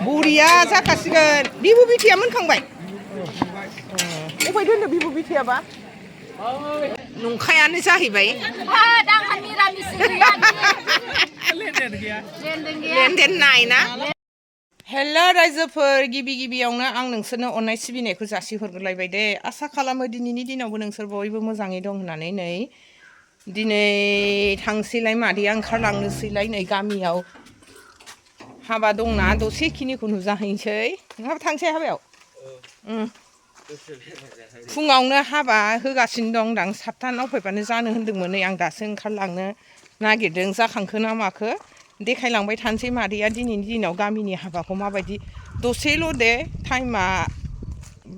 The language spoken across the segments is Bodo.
बुरिया जाखासिगोन बिबु बिथैया मोनखांबाय अफाय दोनदो बिबु बिथैयाबा नंखायानो जाहैबाय लेनदेन नायना हेल' रायजोफोर गिबि गिबियावनो आं नोंसोरनो अननाय सिबिनायखौ जासिहरग्रोलायबाय दे आसा खालामो दिनैनि दिनावबो नोंसोर बयबो मोजाङै दं होननानै नै दिनै थांसैलाय मादैया ओंखारलांनोसैलाय नै गामियाव हाबा दंना दसेखिनिखौ नुजाहैनोसै नोंहाबो थांसै हाबायाव फुङावनो हाबा होगासिनो दं दां 7:00 फैबानो जानो होन्दोंमोन नै आं दासो ओंखारलांनो नागिरदों जाखांखो ना माखो देखायलांबाय थानोसै मादैया दिनैनि दिनाव गामिनि हाबाखौ माबायदि दसेल' दे टाइमा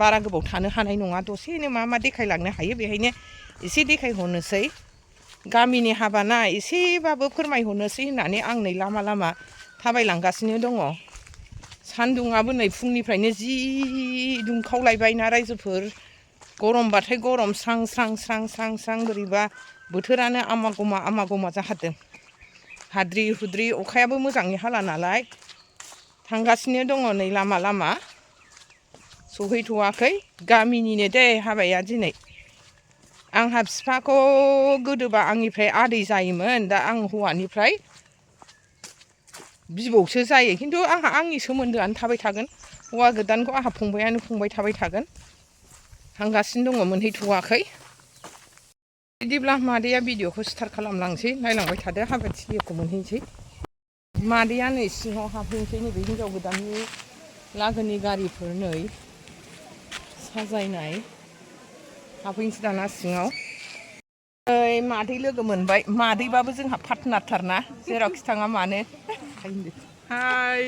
बारा गोबाव थानो हानाय नङा दसेनो मा मा देखायलांनो हायो बेहायनो एसे देखायहरनोसै गामिनि हाबाना एसेबाबो फोरमायहरनोसै होननानै आं नै लामा लामा थाबायलांगासिनो दङ सान्दुङाबो नै फुंनिफ्रायनो जि दुंखावलायबाय ना रायजोफोर गरमबाथाय गरम स्रां स्रां स्रां स्रां स्रां बोरैबा बोथोरानो आमा गमा जाहारदों हाद्रि हुद्रि अखायाबो मोजाङै हाला नालाय थांगासिनो दङ नै लामा लामा सहैथ'वाखै गामिनिनो दे हाबाया दिनै आंहा बिफाखौ गोदोबा आंनिफ्राय आदै जायोमोन दा आं हौवानिफ्राय बिबौसो जायो खिन्थु आंहा आंनि सोमोन्दोआनो थाबाय थागोन हौवा गोदानखौ आंहा फंबायानो फंबाय थाबाय थागोन थांगासिनो दङ मोनहैथ'वाखै बिदिब्ला मादैया भिडिअखौ स्टार्ट खालामलांसै नायलांबाय थादो हाबाथिलिखौ मोनहैनोसै मादैया नै सिङाव हाबहैनोसै नैबे हिनजाव गोदाननि लागोनि गारिफोर नै साजायनाय हाबहैनोसै दाना सिङाव ओइ मादै लोगो मोनबाय मादैबाबो जोंहा पार्टनारथारना जेरावखि थाङा मानो हाय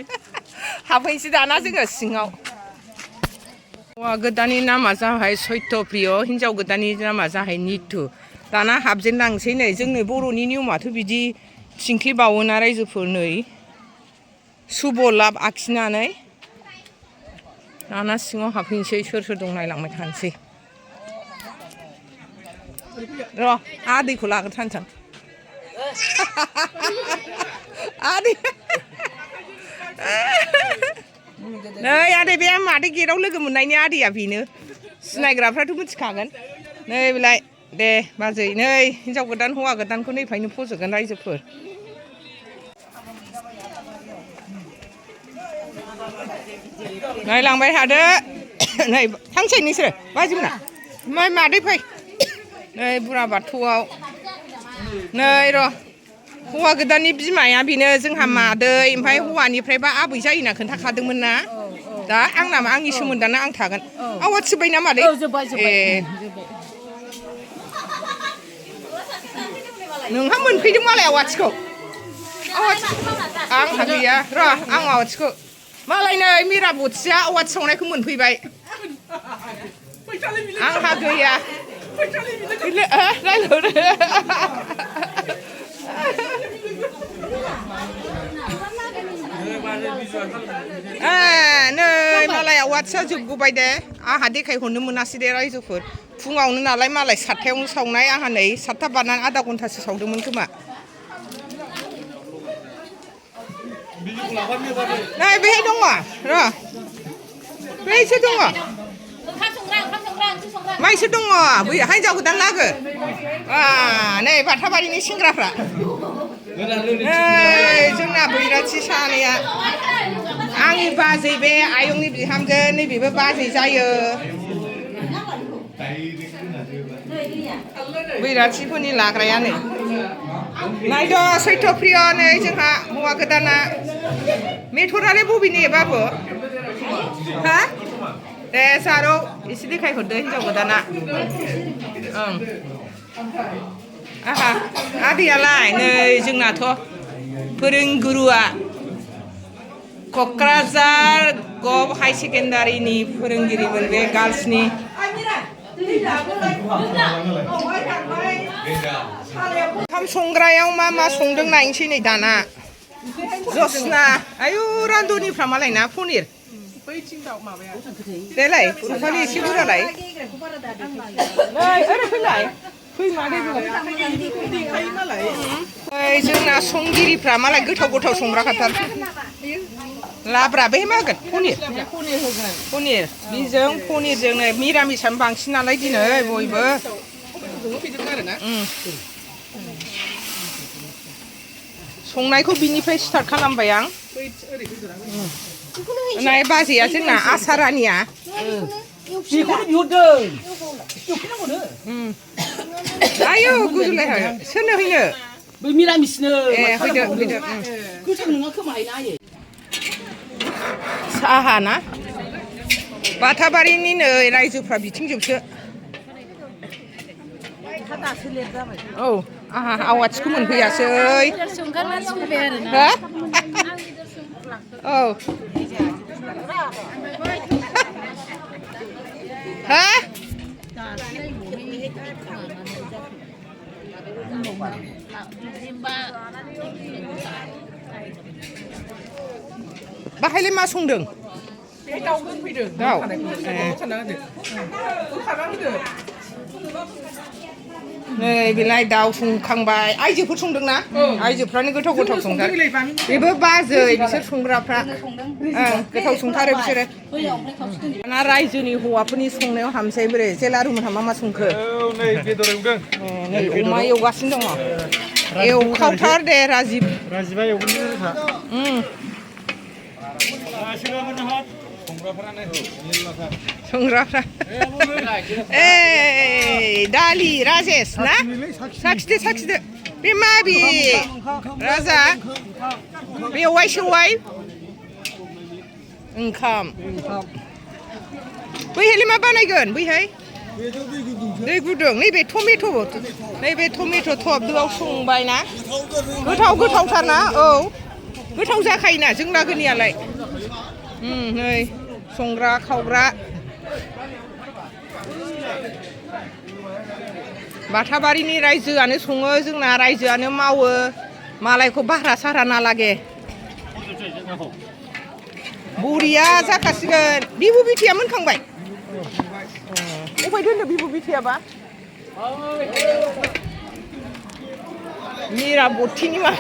हाबहैनोसै दाना जोङो सिङाव हौवा गोदाननि नामा जाबाय सत्यप्रिय हिनजाव गोदाननि नामा जाबाय नितु दाना हाबजेनलांसै नै जोंनि बर'नि नियमाथ' बिदि थिंख्लिबावोना रायजोफोर नै शुभ लाभ आखिनानै दाना सिङाव हाबहैनोसै सोर सोर दं नायलांबाय थानोसै र' आदैखौ लाग्रोथारसां आदै नै आदै बे मादै गेटआव लोगो मोननायनि आदैया बेनो सिनायग्राफ्राथ' मिथिखागोन नै बेलाय दे बाजै नै हिनजाव गोदान हौवा गोदानखौ नैफ्रायनो फज'गोन रायजोफोर नायलांबाय थादो नै थांसै नोंसोरो बाजैमोना ओमफ्राय मादै फै नै बुरा बाथौआव नै र' हौवा गोदाननि बिमाया बेनो जोंहा मादै ओमफ्राय हौवानिफ्रायबा आबै जायोना खोन्थाखादोंमोन ना दा आंना आंनि सोमोन्दोआनो आं थागोन आवाज जोब्बाय ना मादै ए नोंहा मोनफैदों मालाय आवाथिखौ आंहा गैया र' आं आवाथिखौ मालाय नै मिरा बथिया आवाथि सावनायखौ मोनफैबाय आंहा गैया रायहरो नै मालाय आवाथिया जोबगौबाय दे आंहा देखायहरनो मोनासै दे रायजोफोर फुङावनो नालाय मालाय 7:00 सावनाय आंहा नै 7:00 बारनानै आधा घन्टासो सावदोंमोन खोमा नै बेहाय दङ र' बैसो दङ माइसो दङ बै हिनजाव गोदान लागो नै बाथाबारिनि सेंग्राफ्रा नै जोंना बैराथि सानैया आंनि बाजै बे आयंनि बिहामजो नैबेबो बाजै जायो बैराथिफोरनि लाग्राया नै नायद' सत्यप्रिय नै जोंहा हौवा गोदाना मेथरालाय बबेनि बाबु हा दे सारौ एसे देखायहरदो हिनजाव गोदाना ओं आहा आदैयालाय नै जोंनाथ' फोरोंगुरुआ क'क्राझार गभ हाई सेकेन्डारिनि फोरोंगिरिमोन बे गार्लसनि ओंखाम संग्रायाव मा मा संदों नायनोसै नै दाना जसना आयु रान्दनिफ्रा मालाय ना पनिर देलाय रुफालि एसे बुरजालाय नै ओरै फैलाय ओइ जोंना संगिरिफ्रा मालाय गोथाव गोथाव संग्रा खाथार लाब्रा बै मा होगोन पनिर बेजों पनिरजोंनो मिरामिसानो बांसिन नालाय दिनै बयबो संनायखौ बिनिफ्राय स्टार्ट खालामबाय आं नाय बाजैया जोंना आसारानिया आयौ गुजुलाय सोरनो हैनो बै मिरामिसनो हैदो गोथां नङा खोमाहायना आयै साहा ना बाथाबारिनि नै रायजोफ्रा बिथिंजोबसो औ आहा आवाथिखौ मोनफैयासै औ हा बाहायलाय मा संदों दाउ दोनफैदों दाउ नै बेलाय दाउ संखांबाय आइजोफोर संदोंना आइजोफ्रानो गोथाव गोथाव संथारो बेबो बाजै बिसोर संग्राफ्रा गोथाव संथारो बिसोरो दाना रायजोनि हौवाफोरनि संनायाव हाबसै बोरै जेलारुमोनहा मा संखो नै बेदर एवदों नै अमा एवगासिनो दङ एवखावथार दे राजिबा एवगोन संग्राफ्रा दालि राजेश ना साखिदो बे माबि राजा बेवाय सेवाय ओंखाम बैहायलाय मा बानायगोन बैहाय दै गुदुं नैबे टमेट' थप दोआव संबाय ना गोथावथार ना औ गोथाव जाखायोना जों लागोनियालाय नै संग्रा खावग्रा बाथाबारिनि रायजोआनो सङो जोंना रायजोआनो मावो मालायखौ भारा सारा नालागे बरिया जाखासिगोन बिबु बिटिया मोनखांबाय अफाय दोनदो बिबु बिटियाबा मिरा बथिनि मा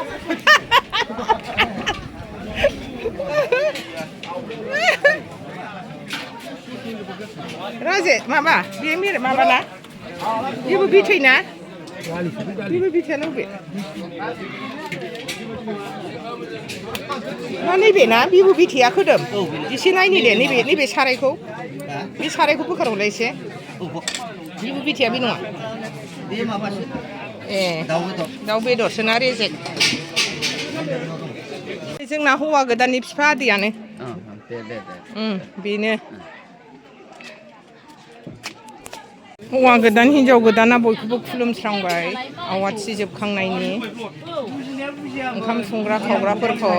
राजे माबा बे मेरे माबाना बेबो बिथैना बेबो बिथैयानो बबे ना नैबे ना बिबु बिथैया खोदोम एसे नायनि दे नैबे सारायखौ बे सारायखौ बोखारहरलाय एसे बिबु बिथैया बे नङा ए दाउ बेदरसोना रेजेक जोंना हौवा गोदाननि बिफा आदैयानो बेनो हौवा गोदान हिनजाव गोदाना बयखौबो खुलुमस्रांबाय आवाथि जोबखांनायनि ओंखाम संग्रा खावग्राफोरखौ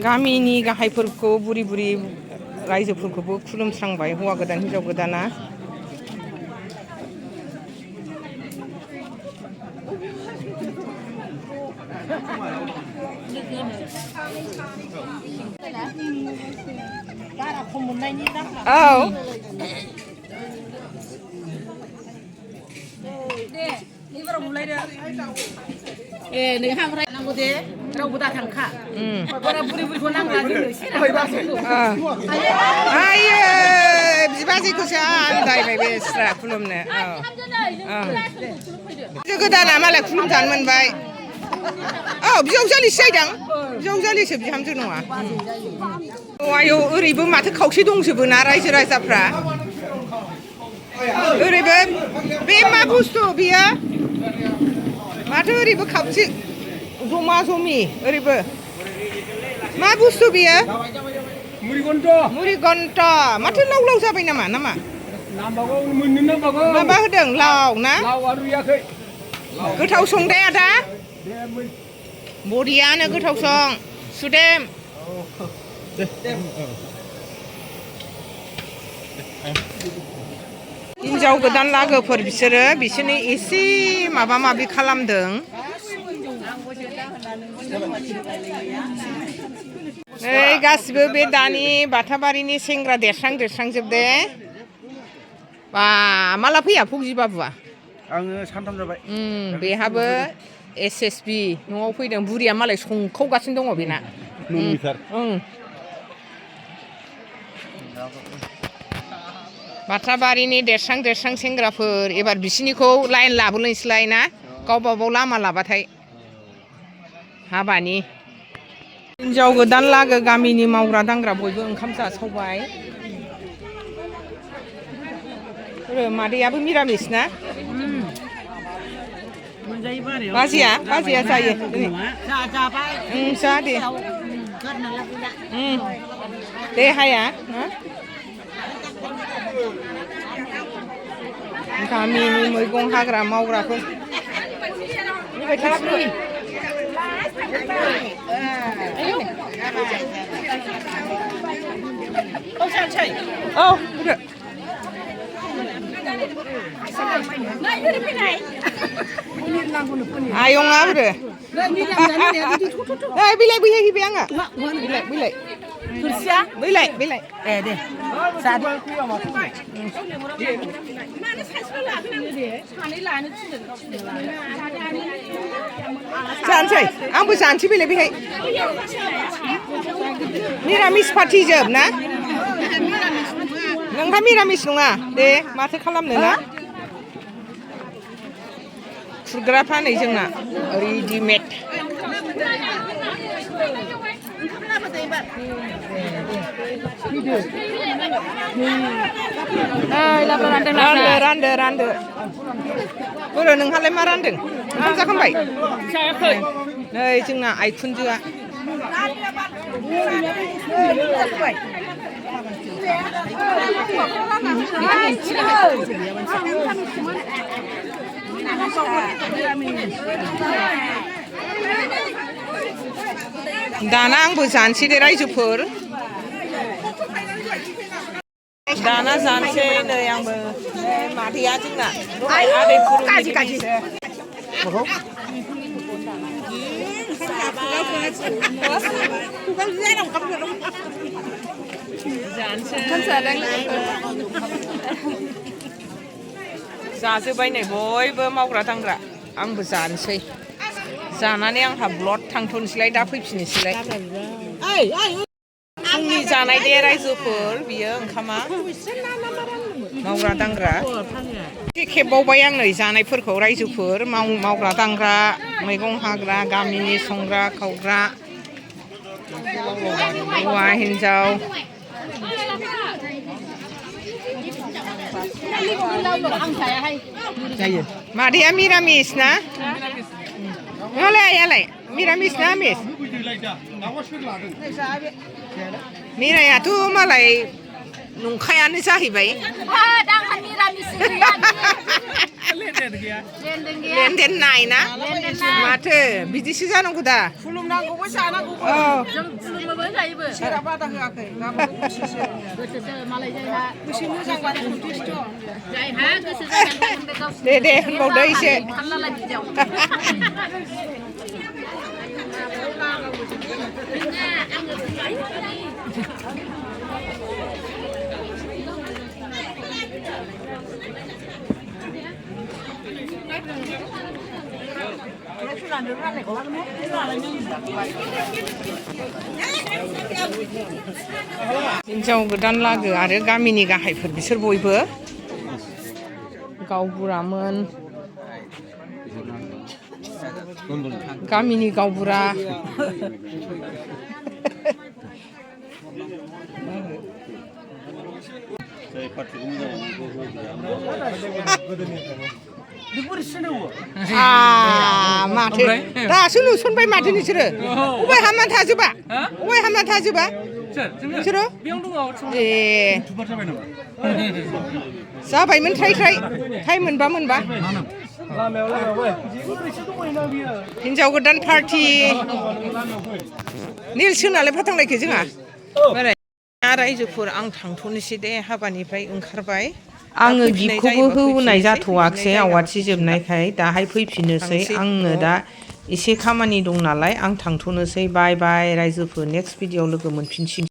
गामिनि गाहायफोरखौ बुरि रायजोफोरखौबो खुलुमस्रांबाय हौवा गोदान हिनजाव गोदाना औ ए नों हामराय नांगौ दे रावबो दा थांखा बारा बुरिखौ नांला आयो बिबाजैखौसो आन्दायबाय बे स्रा खुलुमनो गोदाना मालाय खुलुमजानो मोनबाय औ बिजावजालिसो जाहैदों बिजावजालिसो बिहामजो नङा आयौ ओरैबो माथो खावसे दंजोबो ना रायजो राजाफ्रा ओरैबो बे मा बुस्थु बियो माथो ओरैबो खावसे जमा जमि ओरैबो मा बुस्थु बियो मुरिगन्ट माथो लाव जाबाय नामा माबा होदों लाव ना गोथाव संदे आदा बरियानो गोथाव सं सुदेम हिनजाव गोदान लागोफोर बिसोरनि एसे माबा माबि खालामदों नै गासिबो बे दानि बाथाबारिनि सेंग्रा देरस्रांजोबदे बा माला फैया फुगि बाबुआ आङो सानथाम जाबाय बेहाबो SSB न'आव फैदों बुरिया मालाय संखावगासिनो दङ बेना बाथाबारिनि देरस्रां सेंग्राफोर एबार बिसिनिखौ लाइन लाबोलायसैलाय ना गावबागाव लामा लाबाथाय हाबानि हिन्जाव गोदान लागो गामिनि मावग्रा दांग्रा बयबो ओंखाम जासावबाय मादैयाबो मिरामिस ना बाजिया जायो जा दे दे हाया गामिनि मैगं हाग्रा मावग्राफोर औ आयंआ बोरो बिलाइ बैहाय हैबाय आङो बिलाइ दे जानोसै आंबो जानोसै बिलाइ बेहाय निरामिस पार्टि जोब ना नोंहा मिरामिस नङा दे माथो खालामनो ना खुरग्रा फानै जोंना रेडिमेड रानदो बोरो नोंहालाय मा रानदों ओंखाम जाखांबाय जायाखै नै जोंना आइखुनजोआ दाना आंबो जानोसै दे रायजोफोर दाना जानोसै नै आंबो मादैया जोंना आदै जाजोब्बाय नै बयबो मावग्रा दांग्रा आंबो जानोसै जानानै आंहा ब्लड थांथ'नोसैलाय दा फैफिननोसैलाय फुंनि जानाय दे रायजोफोर बियो ओंखामा मावग्रा दांग्रा खेबबावबाय आं नै जानायफोरखौ रायजोफोर मावग्रा दांग्रा मैगं हाग्रा गामिनि संग्रा खावग्रा हौवा हिन्जाव मादैया मिरामिस ना नोंलाय आइयालाय मिरामिस ना आमिस मिरायाथ' मालाय नंखायानो जाहैबाय लेनदेन नाय ना माथो बिदिसो जानांगौ दा खुलुमनांगौबो जानांगौबो जों खुलुमोबो जायोबो सोरहा बादा होआखै दे होनबावदो एसे हिन्जाव गोदान लागो आरो गामिनि गाहायफोर बिसोर बयबो गावबुरामोन गामिनि गावबुरा माथो दासो नुसनबाय माथो नोंसोरो अबाय हामनानै थाजोबा नोंसोरो ए जाबायमोन ट्राइ टाइम मोनबा हिन्जाव गोदान पार्टि निल्सोनालाय फाथांलायखो जोंहा रायजोफोर आं थांथ'नोसै दे हाबानिफ्राय ओंखारबाय आङो गिफ्टखौबो होनाय जाथ'वाखिसै आवाथि जोबनायखाय दाहाय फैफिननोसै आङो दा एसे खामानि दं नालाय आं थांथ'नोसै बाय बाय रायजोफोर नेक्स्ट भिडिअ लोगो मोनफिनसिगोन